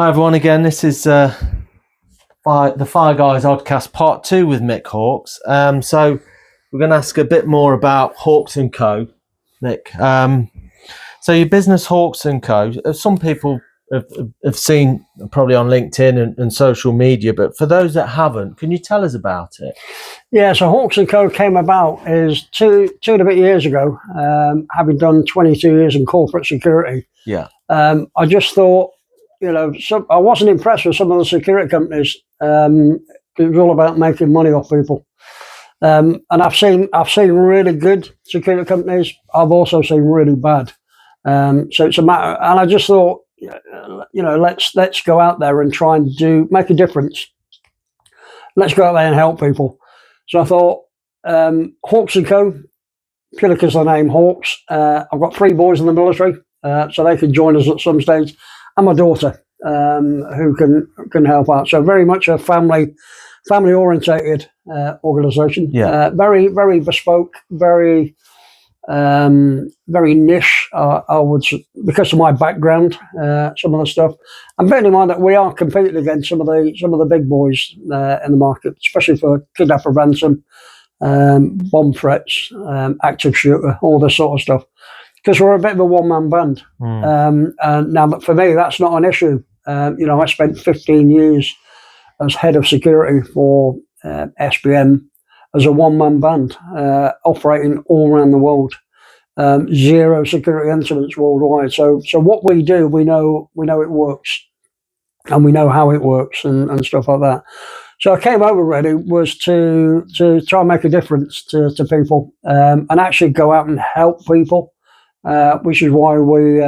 Hi everyone again. This is the Fire Guys Oddcast Part 2 with Mick Hawks. So we're going to ask a bit more about Hawks & Co. Mick. So your business Hawks & Co. Some people have seen probably on LinkedIn and social media, but for those that haven't, can you tell us about it? Yeah, so Hawks & Co. came about is two and a bit years ago, having done 22 years in corporate security. Yeah. I just thought, I wasn't impressed with some of the security companies. It was all about making money off people. And I've seen really good security companies. I've also seen really bad. So it's a matter, and I just thought, let's go out there and try and make a difference. Let's go out there and help people. So I thought, Hawks & Co., purely because of the name Hawks. I've got 3 boys in the military, so they can join us at some stage, and my daughter, who can help out. So very much a family-orientated organisation. Yeah. Very, very bespoke, very niche. I would, because of my background, some of the stuff. And bearing in mind that we are competing against some of the big boys in the market, especially for kidnapper ransom, bomb threats, active shooter, all this sort of stuff. Because we're a bit of a one-man band. And now, for me, that's not an issue. I spent 15 years as head of security for SBM as a one-man band, operating all around the world. 0 security incidents worldwide. So what we do, we know it works, and we know how it works and stuff like that. So I came over really was to try and make a difference to people, and actually go out and help people, which is why we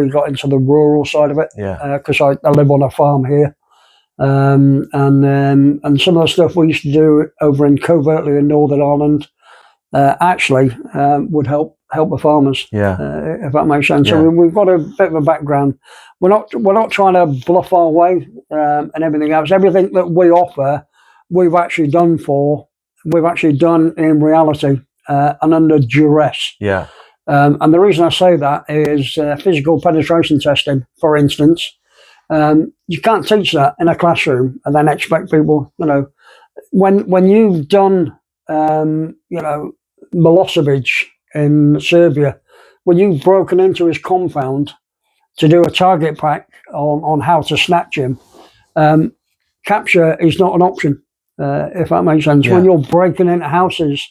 got into the rural side of it. Yeah. Because I live on a farm here, and some of the stuff we used to do over in covertly in Northern Ireland actually would help the farmers. Yeah. If that makes sense. Yeah. So we've got a bit of a background. We're not trying to bluff our way and everything else. Everything that we offer, we've actually done in reality and under duress. Yeah. And the reason I say that is physical penetration testing, for instance. You can't teach that in a classroom and then expect people, when you've done, Milosevic in Serbia, when you've broken into his compound to do a target pack on how to snatch him, capture is not an option, if that makes sense. Yeah. When you're breaking into houses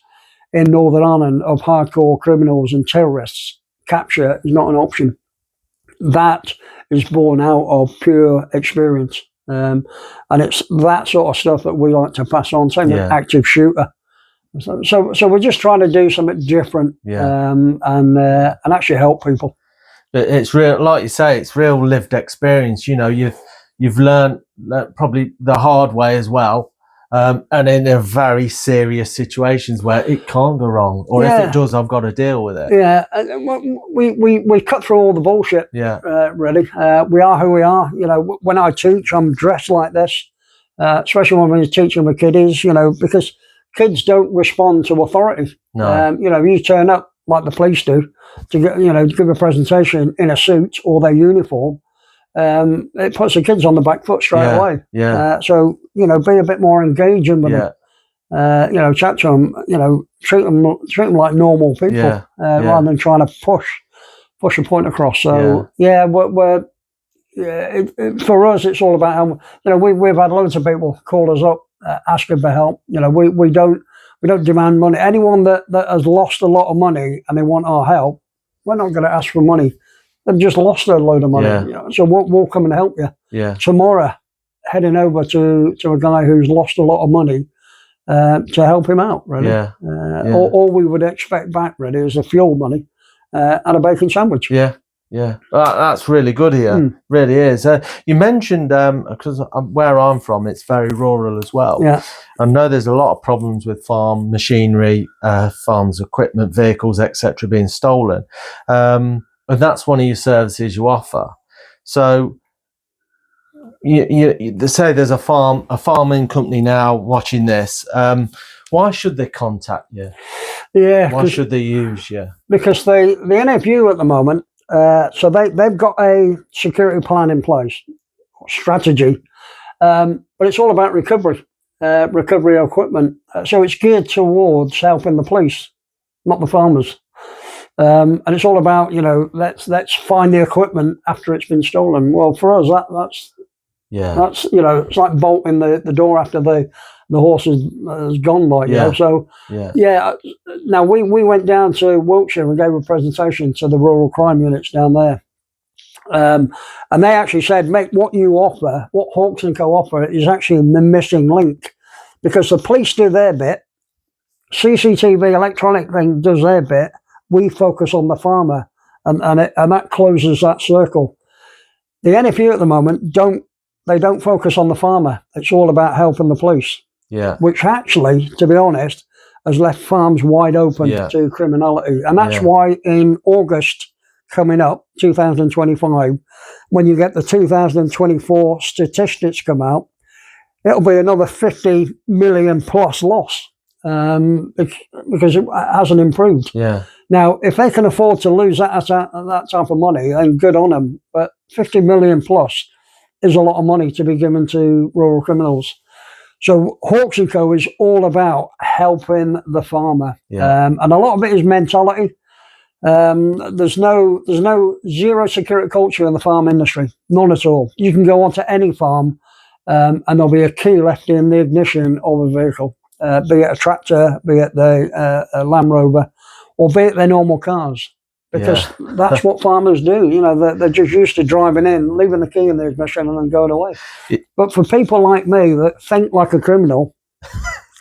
in Northern Ireland of hardcore criminals and terrorists, capture is not an option. That is born out of pure experience. And it's that sort of stuff that we like to pass on. Same with active shooter. So we're just trying to do something different, and actually help people. It's real, like you say, it's real lived experience. You've learned probably the hard way as well, and in a very serious situations where it can't go wrong, or if it does, I've got to deal with it. Yeah, we cut through all the bullshit. Yeah, really, we are who we are. When I teach, I'm dressed like this, especially when you're teaching with kiddies. Because kids don't respond to authority. No. You turn up like the police do to give a presentation in a suit or their uniform. It puts the kids on the back foot straight away. Yeah. So be a bit more engaging with them. Chat to them. Treat them like normal people, rather than trying to push a point across. So for us, it's all about how we've had loads of people call us up asking for help. We don't demand money. Anyone that has lost a lot of money and they want our help, we're not going to ask for money. They've just lost a load of money. So we'll come and help you. Yeah. Tomorrow, heading over to a guy who's lost a lot of money to help him out. Really. All we would expect back really is the fuel money and a bacon sandwich. Yeah. Yeah, that's really good here. Really is. You mentioned, because where I'm from, it's very rural as well. Yeah. I know there's a lot of problems with farm machinery, farms equipment, vehicles, etc., being stolen, and that's one of your services you offer. So, they say there's a farming company now watching this. Why should they contact you? Yeah. Why should they use you? Because the NFU at the moment. So they've got a security plan in place. strategy. But it's all about recovery equipment. So it's geared towards helping the police, not the farmers. And it's all about, let's find the equipment after it's been stolen. Well, for us, that's it's like bolting the door after the horse has gone, like, So now we went down to Wiltshire and gave a presentation to the rural crime units down there. And they actually said, mate, what Hawks & Co offer is actually the missing link, because the police do their bit, CCTV electronic thing does their bit, we focus on the farmer, and that closes that circle. The NFU at the moment don't focus on the farmer. It's all about helping the police. Yeah. Which actually, to be honest, has left farms wide open to criminality. And that's why in August coming up, 2025, when you get the 2024 statistics come out, it'll be another 50 million plus loss, because it hasn't improved. Yeah. Now, if they can afford to lose that type of money, then good on them. But 50 million plus is a lot of money to be given to rural criminals. So Hawks & Co is all about helping the farmer. And a lot of it is mentality. There's no zero security culture in the farm industry. None at all. You can go onto any farm, and there'll be a key left in the ignition of a vehicle, be it a tractor, be it the Land Rover, or be it their normal cars, because that's what farmers do. They're just used to driving in, leaving the key in the ignition, and then going away. But for people like me that think like a criminal,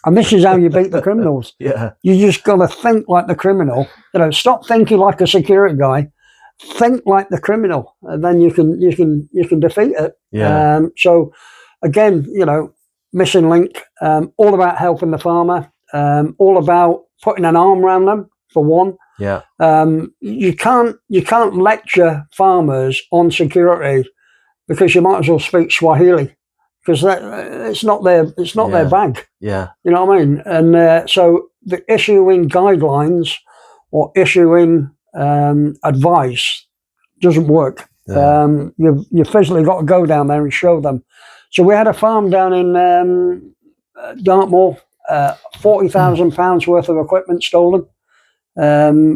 and this is how you beat the criminals. You just got to think like the criminal. Stop thinking like a security guy. Think like the criminal, and then you can defeat it. So again, missing link. All about helping the farmer. All about putting an arm around them. For one, you can't lecture farmers on security, because you might as well speak Swahili, because it's not their bag. You know what I mean? And so the issuing guidelines or issuing advice doesn't work. You physically got to go down there and show them. So we had a farm down in Dartmoor, £40,000 worth of equipment stolen.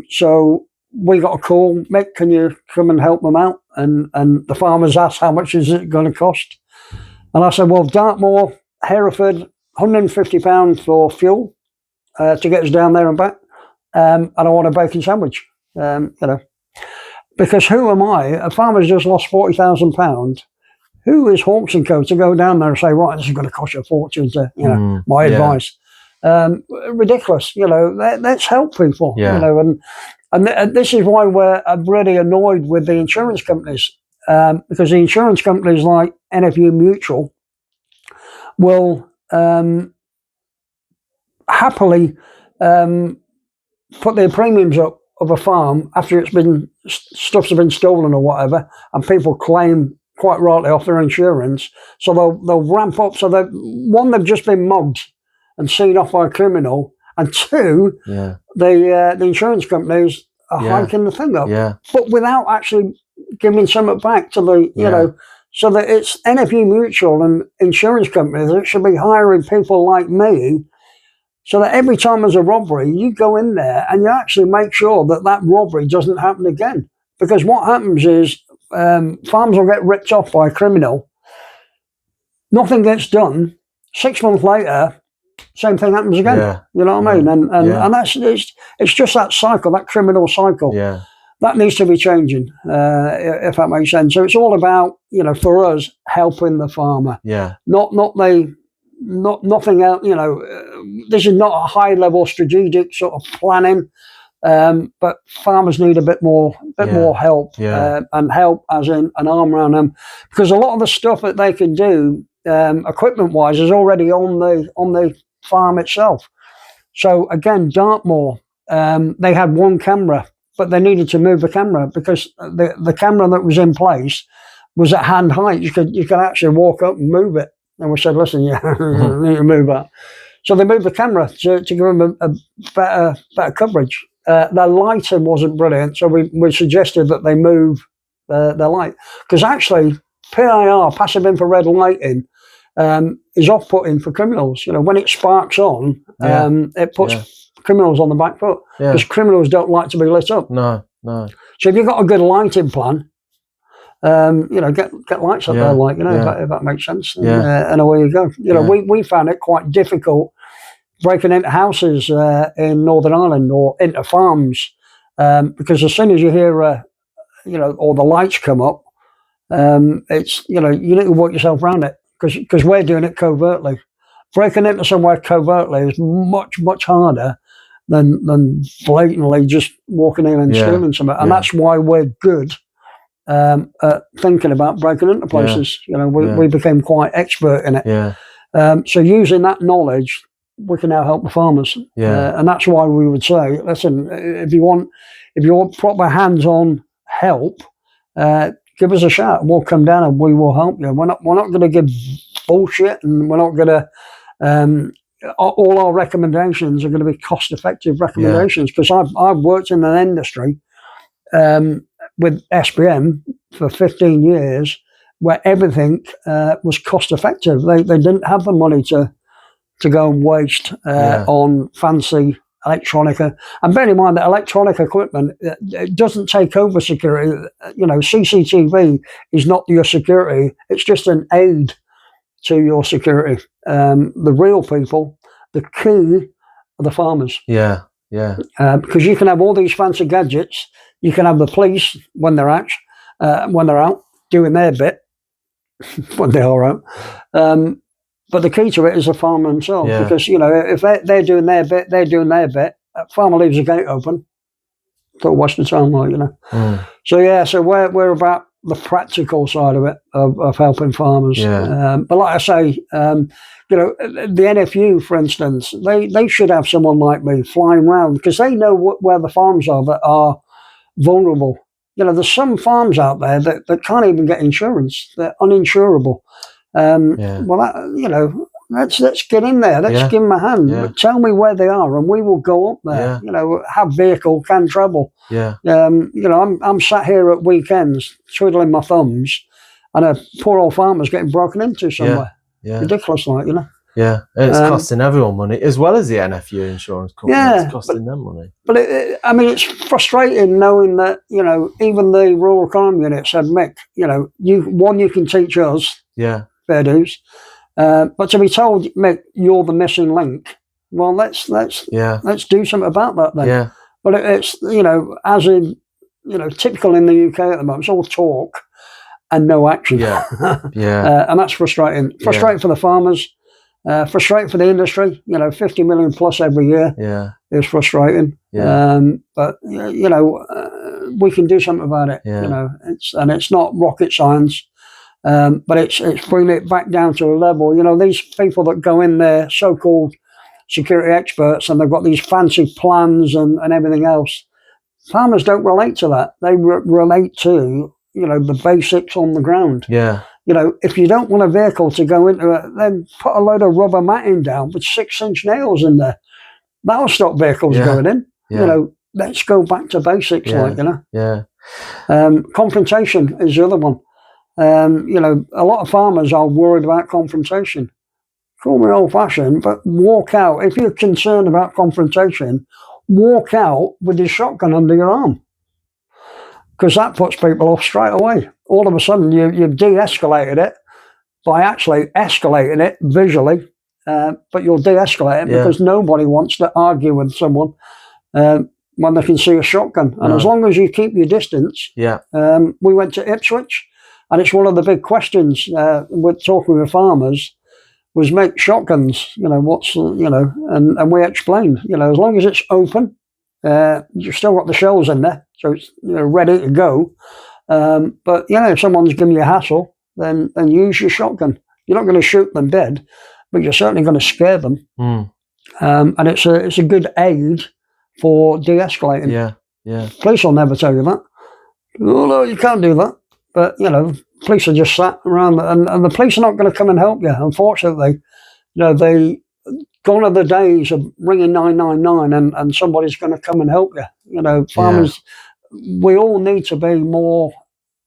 So we got a call, Mick, can you come and help them out? And the farmers asked, how much is it going to cost? And I said, well, Dartmoor, Hereford, £150 for fuel to get us down there and back. And I want a bacon sandwich, because who am I? A farmer's just lost £40,000. Who is Hawks & Co to go down there and say, right, this is going to cost you a fortune to, my advice. Ridiculous. Let's help people. And this is why I'm really annoyed with the insurance companies, because the insurance companies like NFU Mutual will happily put their premiums up of a farm after stuff's been stolen or whatever, and people claim quite rightly off their insurance. So they'll ramp up. So they've just been mugged and seen off by a criminal, and two, the insurance companies are hiking the thing up, but without actually giving something back to the, so that it's NFU Mutual and insurance companies that should be hiring people like me, so that every time there's a robbery, you go in there and you actually make sure that robbery doesn't happen again. Because what happens is farms will get ripped off by a criminal, nothing gets done, 6 months later, same thing happens again. You know what I mean? And that's it's just that cycle, that criminal cycle. That needs to be changing, if that makes sense. So it's all about, for us, helping the farmer. Nothing else. This is not a high level strategic sort of planning, but farmers need a bit more help, and help as in an arm around them, because a lot of the stuff that they can do, equipment wise, is already on the farm itself. So again, Dartmoor, they had one camera, but they needed to move the camera because the camera that was in place was at hand height. You could actually walk up and move it. And we said, listen, you need to move that. So they moved the camera to give them a better coverage. Their lighting wasn't brilliant, so we suggested that they move their light, because actually PIR, passive infrared lighting, is off-putting for criminals. You know, when it sparks on, it puts criminals on the back foot because criminals don't like to be lit up. No. So if you've got a good lighting plan, you know, get lights up there, like, you know, if that makes sense. And away you go. You know, we found it quite difficult breaking into houses in Northern Ireland or into farms because as soon as you hear, you know, or the lights come up, it's, you know, you need to work yourself around it because we're doing it covertly. Breaking into somewhere covertly is much harder than blatantly just walking in and stealing something. And that's why we're good at thinking about breaking into places. You know, we became quite expert in it. So using that knowledge, we can now help the farmers. And that's why we would say, listen, if you want proper hands-on help, give us a shout and we'll come down and we will help you. We're not going to give bullshit, and we're not going to all our recommendations are going to be cost-effective recommendations because I've worked in an industry with SPM for 15 years where everything was cost-effective. They didn't have the money to go and waste on fancy electronica. And bear in mind that electronic equipment, it doesn't take over security. You know, CCTV is not your security. It's just an aid to your security. The real people, the key are the farmers. Because you can have all these fancy gadgets. You can have the police when they're out doing their bit when they are out. But the key to it is the farmer themselves, because, you know, if they're doing their bit, farmer leaves the gate open, don't waste the time, like, you know. So we're about the practical side of it, of helping farmers. But like I say, you know, the NFU, for instance, they should have someone like me flying around because they know where the farms are that are vulnerable. You know, there's some farms out there that can't even get insurance; they're uninsurable. Well, you know, let's get in there. Let's give them a hand. But tell me where they are, and we will go up there. You know, have vehicle, can travel. You know, I'm sat here at weekends twiddling my thumbs, and a poor old farmer's getting broken into somewhere. Ridiculous, like, you know. It's costing everyone money as well as the NFU insurance company. It's costing them money. But I mean, it's frustrating knowing that, you know, even the rural crime unit said, Mick, you know, you can teach us. Fair dues. But to be told, Mick, you're the missing link. Well, let's do something about that then. But it's, you know, as in, you know, typical in the UK at the moment, it's all talk and no action. And that's frustrating. Frustrating for the farmers. Frustrating for the industry. You know, 50 million plus every year is frustrating. But you know, we can do something about it. You know, it's not rocket science. But it's bringing it back down to a level. You know, these people that go in there, so-called security experts, and they've got these fancy plans and everything else. Farmers don't relate to that. They relate to, you know, the basics on the ground. You know, if you don't want a vehicle to go into it, then put a load of rubber matting down with 6-inch nails in there. That'll stop vehicles going in. You know, let's go back to basics, like, you know. Confrontation is the other one. You know, a lot of farmers are worried about confrontation. Call me old-fashioned, but walk out. If you're concerned about confrontation, walk out with your shotgun under your arm, because that puts people off straight away. All of a sudden, you've de-escalated it by actually escalating it visually, but you'll de-escalate it because nobody wants to argue with someone when they can see a shotgun. And as long as you keep your distance, we went to Ipswich. And it's one of the big questions with talking with farmers was make shotguns, you know, you know, and we explained, you know, as long as it's open, you've still got the shells in there, so it's, you know, ready to go. But, you know, if someone's giving you a hassle, then use your shotgun. You're not going to shoot them dead, but you're certainly going to scare them. And it's a good aid for de-escalating. Police will never tell you that. Oh, no, you can't do that. But, you know, police are just sat around, and the police are not going to come and help you, unfortunately. You know, gone are the days of ringing 999 and somebody's going to come and help you. You know, farmers, we all need to be more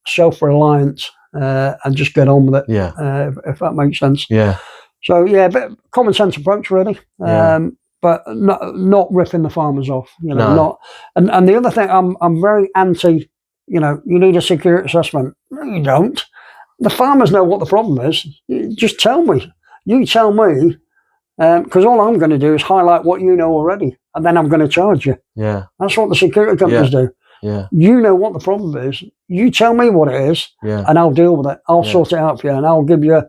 self-reliant and just get on with it. Yeah. If that makes sense. Yeah. So yeah, a bit common sense approach really. But not ripping the farmers off. No. Not. And the other thing, I'm very anti. You need a security assessment. No, you don't. The farmers know what the problem is. Just tell me. You tell me, because all I'm going to do is highlight what you know already, and then I'm going to charge you. Yeah. That's what the security companies do. Yeah. You know what the problem is. You tell me what it is, and I'll deal with it. I'll sort it out for you, and I'll give you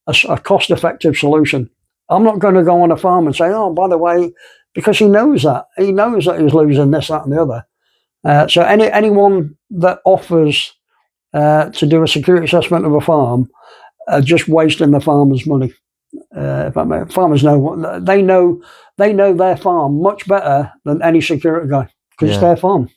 a cost-effective solution. I'm not going to go on a farm and say, oh, by the way, because he knows that. He knows that he's losing this, that, and the other. So anyone that offers to do a security assessment of a farm are just wasting the farmer's money. Farmers know they know their farm much better than any security guy because it's their farm.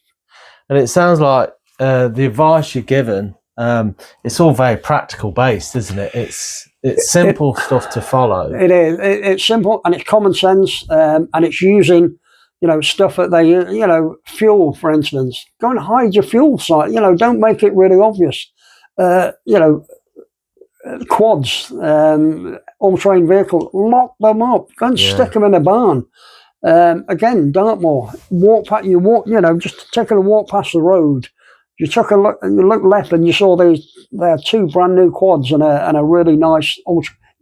And it sounds like the advice you're given, it's all very practical based, isn't it? It's simple stuff to follow. It is. It's simple and it's common sense, and it's using stuff that they fuel, for instance. Go and hide your fuel site. Don't make it really obvious. Quads, all-terrain vehicle, lock them up. Go and stick them in a barn. Again, Dartmoor. Just taking a walk past the road. You took a look, and you look left, and you saw there are two brand new quads and a really nice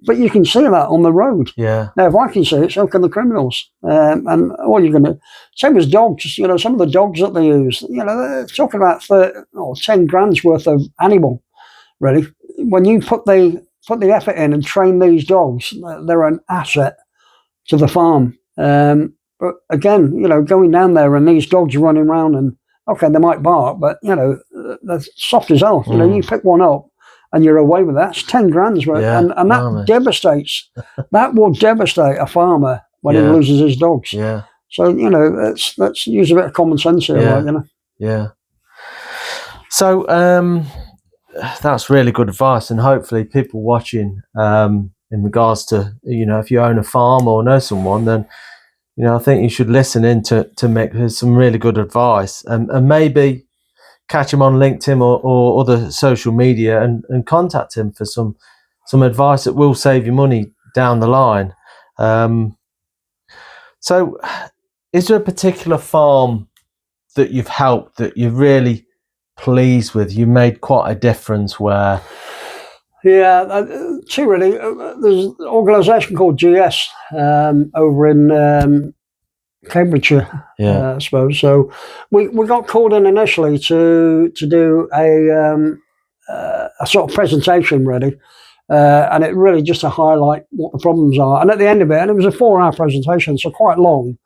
but you can see that on the road. Yeah. Now, if I can see it, so can the criminals. And all you're going to, same as dogs. Some of the dogs that they use. They're talking about 10 grand's worth of animal. Really, when you put the effort in and train these dogs, they're an asset to the farm. But again, going down there and these dogs running around and okay, they might bark, but they're soft as hell. You pick one up and you're away with that. That's 10 grand's worth, and that devastates. That will devastate a farmer when he loses his dogs. Yeah. So let's use a bit of common sense here, Yeah. So that's really good advice, and hopefully people watching, in regards to if you own a farm or know someone, then I think you should listen in to Mick. Some really good advice, and maybe catch him on LinkedIn or other social media and contact him for some advice that will save you money down the line. So is there a particular farm that you've helped that you're really pleased with? You made quite a difference where? Two really. There's an organisation called GS over in Cambridgeshire, I suppose. So we got called in initially to do a sort of presentation, really, and it really just to highlight what the problems are. And at the end of it, and it was a 4-hour presentation, so quite long,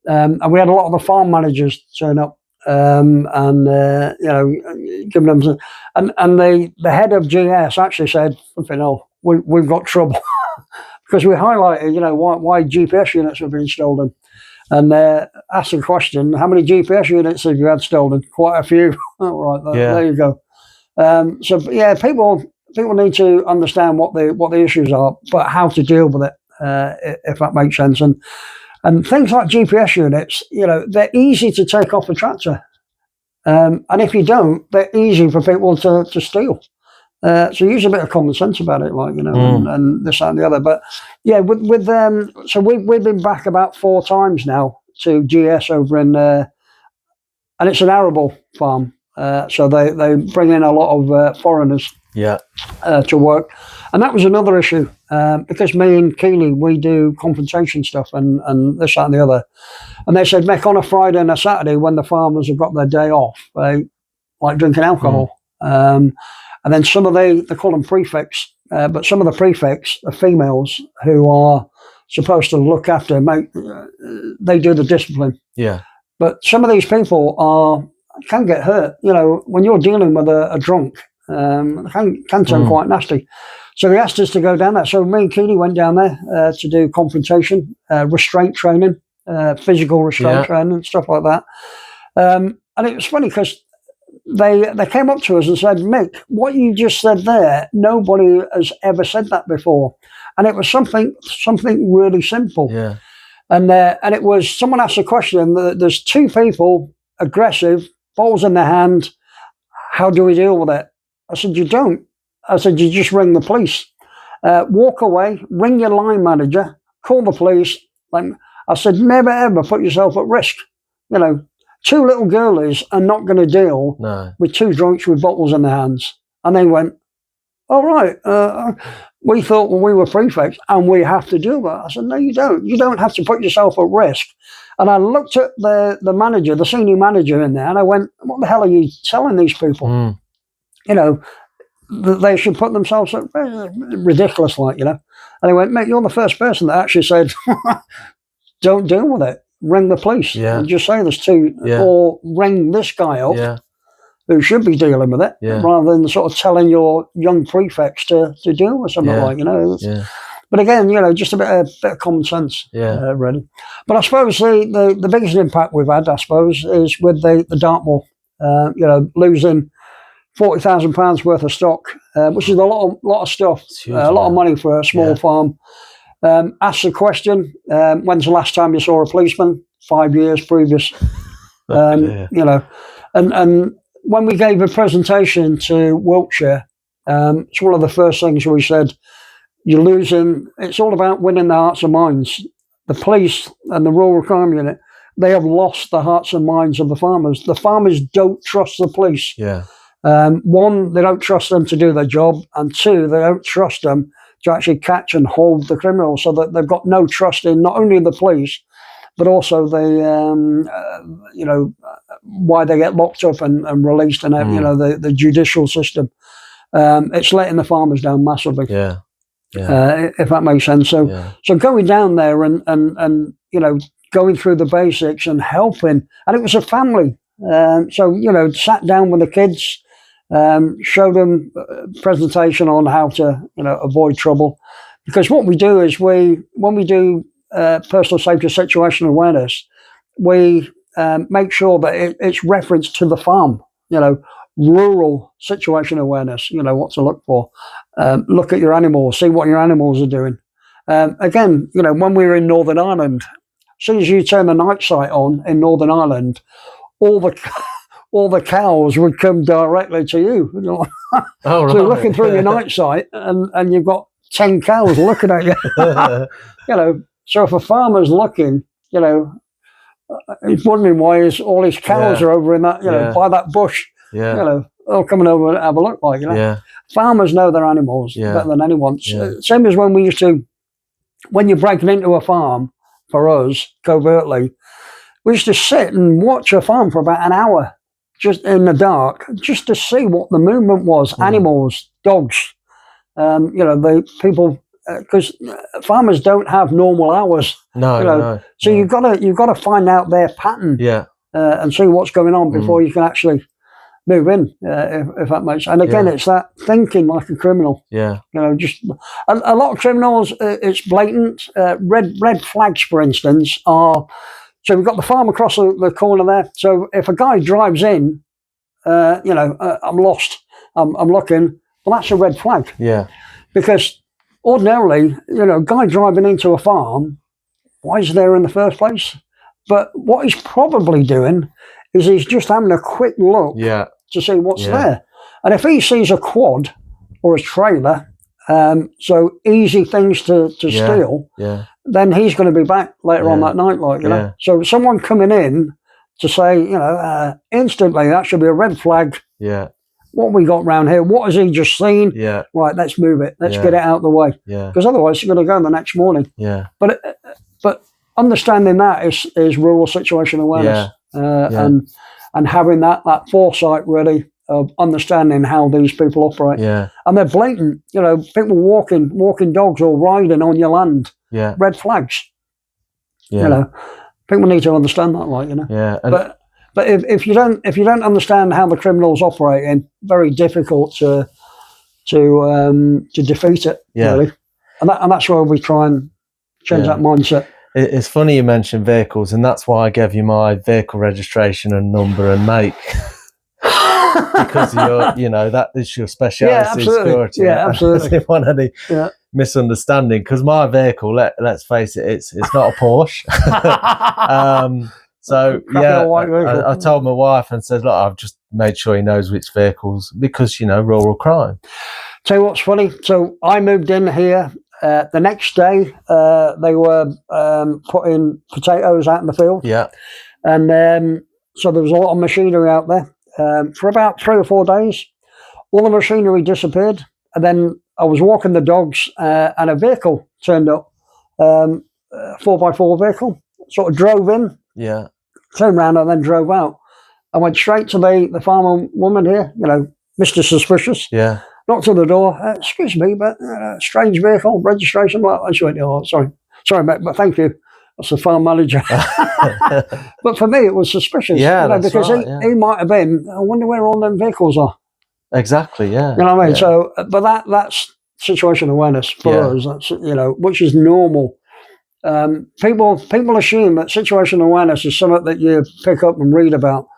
and we had a lot of the farm managers turn up. And giving them some, and the head of GS actually said, we've got trouble because we highlighted, why GPS units have been stolen, and asked the question, how many GPS units have you had stolen? Quite a few. All right, there you go. People need to understand what the issues are, but how to deal with it, if that makes sense. And things like GPS units, they're easy to take off a tractor. And if you don't, they're easy for people to steal. So use a bit of common sense about it, and this, that, and the other. But yeah, so we've been back about 4 times now to GS over in, and it's an arable farm. So they bring in a lot of foreigners to work. And that was another issue, because me and Keely, we do confrontation stuff and this, that, and the other. And they said, Mick, on a Friday and a Saturday when the farmers have got their day off, they like drinking alcohol. And then some of they call them prefects, but some of the prefects are females who are supposed to look after, they do the discipline. Yeah. But some of these people can get hurt. When you're dealing with a drunk, can turn quite nasty. So they asked us to go down there. So me and Keely went down there to do confrontation, restraint training, physical restraint training and stuff like that. And it was funny because they came up to us and said, Mick, what you just said there, nobody has ever said that before. And it was something really simple. Yeah. And it was, someone asked a question, there's 2 people, aggressive, balls in their hand, how do we deal with it? I said, you don't. I said, you just ring the police. Walk away, ring your line manager, call the police. Like, I said, never ever put yourself at risk. You know, two little girlies are not going to deal with two drunks with bottles in their hands. And they went, all right, we thought when we were prefects and we have to do that. I said, no, you don't. You don't have to put yourself at risk. And I looked at the manager, the senior manager in there, and I went, what the hell are you telling these people? You know, they should put themselves at ridiculous, like, you know. And they went, mate, you're the first person that actually said, don't deal with it. Ring the police and just say there's two, or ring this guy up who should be dealing with it, rather than sort of telling your young prefects to deal with something like, you know. But again, you know, just a bit of common sense, really. But I suppose the biggest impact we've had, I suppose, is with the Dartmoor, you know, losing £40,000 worth of stock, which is a lot of stuff, a lot of money for a small farm. Ask the question, when's the last time you saw a policeman? 5 years previous. You know, and when we gave a presentation to Wiltshire, it's one of the first things we said, you're losing, it's all about winning the hearts and minds. The police and the Rural Crime Unit, they have lost the hearts and minds of the farmers. The farmers don't trust the police. One, they don't trust them to do their job, and two, they don't trust them to actually catch and hold the criminals, so that they've got no trust in not only the police, but also the, you know, why they get locked up and released, and you know, the judicial system. It's letting the farmers down massively. If that makes sense. So going down there and you know, going through the basics and helping, and it was a family. So, you know, sat down with the kids, showed them a presentation on how to, you know, avoid trouble. Because what we do is when we do personal safety situational awareness, we make sure that it's referenced to the farm, you know, rural situation awareness, you know, what to look for. Look at your animals, see what your animals are doing. Again, you know, when we were in Northern Ireland, as soon as you turn the night sight on in Northern Ireland, all the cows would come directly to you. You know? So you're looking through your night sight and you've got 10 cows looking at you. You know, so if a farmer's looking, you know, he's wondering why all his cows are over in that, you know, by that bush. You know, they'll come over and have a look, like, you know. Farmers know their animals better than anyone. Same as when we used to, when you're breaking into a farm, for us, covertly, we used to sit and watch a farm for about an hour, just in the dark, just to see what the movement was. Animals, dogs, you know, the people, because farmers don't have normal hours. So you've got to find out their pattern, and see what's going on before you can actually move in, if that makes sense. And again, it's that thinking like a criminal. You know, just a lot of criminals, it's blatant. Red flags, for instance, are. So we've got the farm across the corner there. So if a guy drives in, you know, I'm lost, I'm looking, well, that's a red flag. Because ordinarily, you know, a guy driving into a farm, why is he there in the first place? But what he's probably doing is he's just having a quick look to see what's there. And if he sees a quad or a trailer, so easy things to steal, then he's going to be back later on that night, like, you know. So someone coming in to say, you know, instantly, that should be a red flag. What we got round here? What has he just seen? Right, let's move it. Let's get it out of the way. Because otherwise, you're going to go the next morning. But understanding that is rural situation awareness, and having that foresight, really, of understanding how these people operate. And they're blatant. You know, people walking dogs or riding on your land. Red flags. You know, people need to understand that, like, you know. But if you don't understand how the criminals operate, very difficult to defeat it, really. And that's where we try and change that mindset. It's funny you mentioned vehicles, and that's why I gave you my vehicle registration and number and make. Because you know, that is your speciality, security. Absolutely. I didn't want any misunderstanding, because my vehicle, let's face it, it's not a Porsche. So I told my wife and said, look, I've just made sure he knows which vehicles, because, you know, rural crime. Tell you what's funny. So I moved in here. The next day, they were putting potatoes out in the field. Yeah. And so there was a lot of machinery out there. For about 3 or 4 days, all the machinery disappeared. And then I was walking the dogs and a vehicle turned up, 4x4 vehicle, sort of drove in, Yeah. turned around and then drove out. I went straight to the farmer woman here, Mr. Suspicious. Yeah. Knocked on the door. Excuse me, but strange vehicle, registration. And she went, oh, sorry, mate, but thank you. That's the farm manager. But for me, it was suspicious. Yeah, that's because right, he might have been. I wonder where all them vehicles are. Exactly. Yeah. You know what I mean? Yeah. So, but that's situational awareness for us. That's which is normal. People assume that situational awareness is something that you pick up and read about.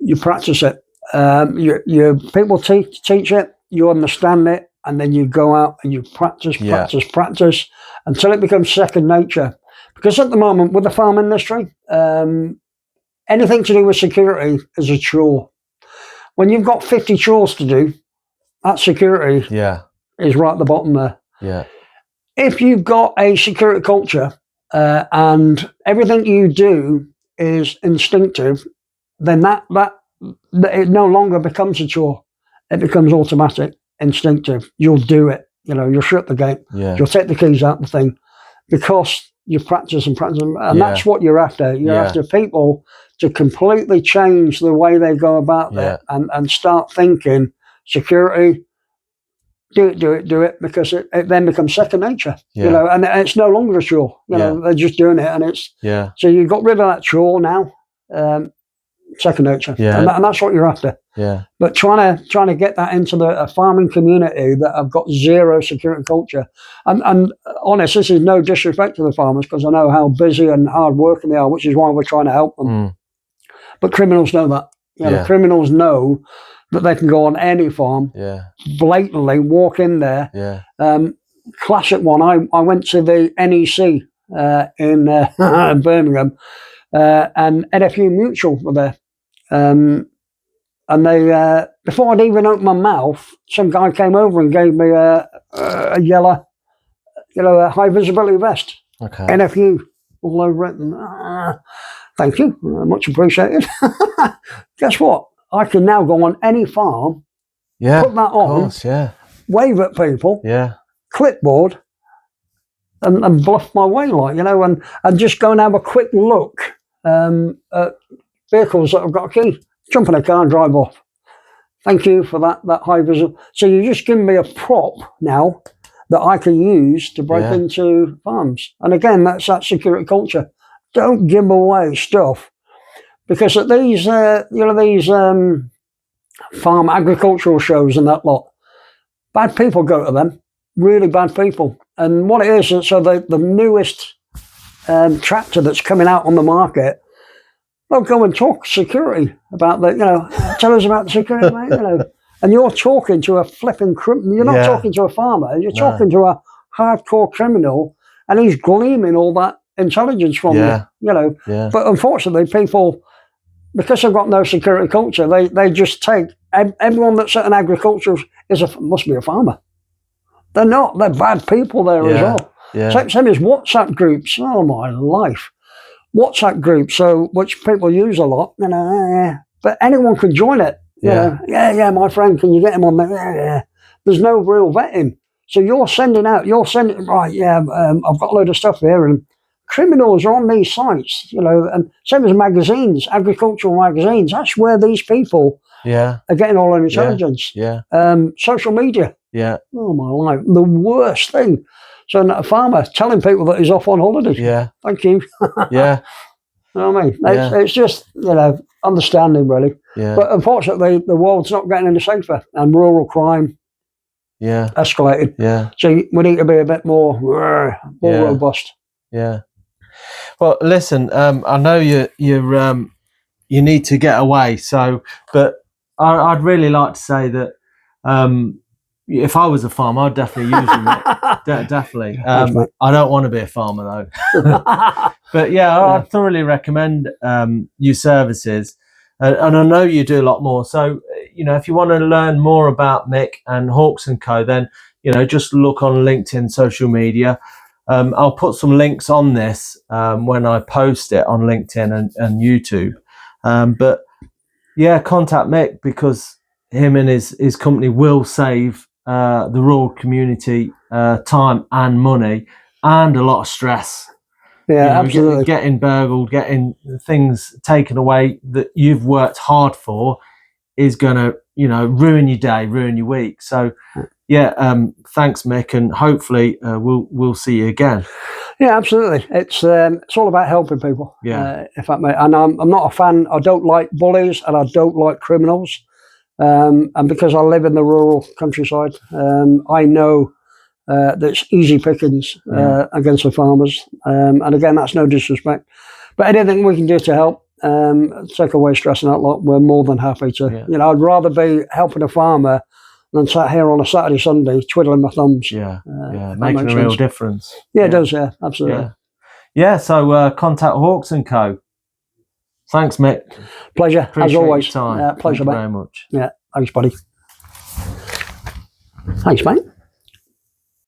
You practice it. You people teach it. You understand it, and then you go out and you practice until it becomes second nature. Because at the moment, with the farm industry, anything to do with security is a chore. When you've got 50 chores to do, that security is right at the bottom there. Yeah. If you've got a security culture and everything you do is instinctive, then that it no longer becomes a chore. It becomes automatic, instinctive. You'll do it. You'll shut the gate. Yeah. You'll take the keys out of the thing because you practice and practice. And that's what you're after. You're after people to completely change the way they go about it and start thinking security, do it, because it then becomes second nature. And it's no longer a chore. They're just doing it, and it's so you got rid of that chore now. Second nature, and that's what you're after. Yeah. But trying to get that into a farming community that have got zero security culture, and honest, this is no disrespect to the farmers because I know how busy and hard working they are, which is why we're trying to help them. But criminals know that. Criminals know that they can go on any farm, blatantly walk in there. Classic one. I went to the NEC in Birmingham, and NFU Mutual were there. And they, before I'd even opened my mouth, some guy came over and gave me a yellow, a high visibility vest. Okay. NFU all over it. And, thank you, much appreciated. Guess what? I can now go on any farm, put that on, wave at people, clipboard, and bluff my way, and just go and have a quick look at vehicles that have got a key, jump in a car and drive off. Thank you for that high visual. So you just give me a prop now that I can use to break into farms. And again, that's that security culture. Don't give away stuff, because at these farm agricultural shows and that lot, bad people go to them, really bad people. And what it is, so the newest tractor that's coming out on the market, they'll go and talk security about tell us about the security, mate, And you're talking to a flipping criminal. You're not talking to a farmer. You're talking to a hardcore criminal, and he's gleaming all that intelligence from you. But unfortunately, people, because they've got no security culture, they just take everyone that's at an agricultural must be a farmer. They're not. They're bad people there as well. Same as WhatsApp groups. Oh my life. WhatsApp groups, which people use a lot, but anyone can join it. My friend, can you get him on there? Yeah. There's no real vetting. So you're sending, I've got a load of stuff here, and criminals are on these sites, and same as magazines, agricultural magazines, that's where these people are getting all their intelligence. Social media. Oh my life, the worst thing. So a farmer telling people that he's off on holiday. Thank you. You know what I mean? It's just, understanding really. But unfortunately, the world's not getting any safer, and rural crime escalated. So we need to be a bit more robust. Well, listen, I know you need to get away. But I'd really like to say that if I was a farmer, I'd definitely use them. Definitely. I don't want to be a farmer though. But I thoroughly recommend your services, and I know you do a lot more. So if you want to learn more about Mick and Hawks and Co, then just look on LinkedIn, social media. I'll put some links on this when I post it on LinkedIn and YouTube. But yeah, contact Mick, because him and his company will save the rural community time and money and a lot of stress. Yeah, absolutely. Getting burgled, getting things taken away that you've worked hard for is going to, ruin your day, ruin your week. So, yeah, thanks, Mick, and hopefully we'll see you again. Yeah, absolutely. It's all about helping people. Yeah. If that may, and I'm not a fan. I don't like bullies, and I don't like criminals. And because I live in the rural countryside, I know that it's easy pickings against the farmers. And again, that's no disrespect, but anything we can do to help take away stress and that lot, we're more than happy to. Yeah. I'd rather be helping a farmer than sat here on a Saturday, Sunday, twiddling my thumbs. Making a real difference. Yeah, it does. Yeah, absolutely. Yeah. So contact Hawks and Co. Thanks, Mick. Pleasure. Appreciate as always. your time. Pleasure, Thank you mate. very much. Yeah, thanks, buddy. Thanks, mate.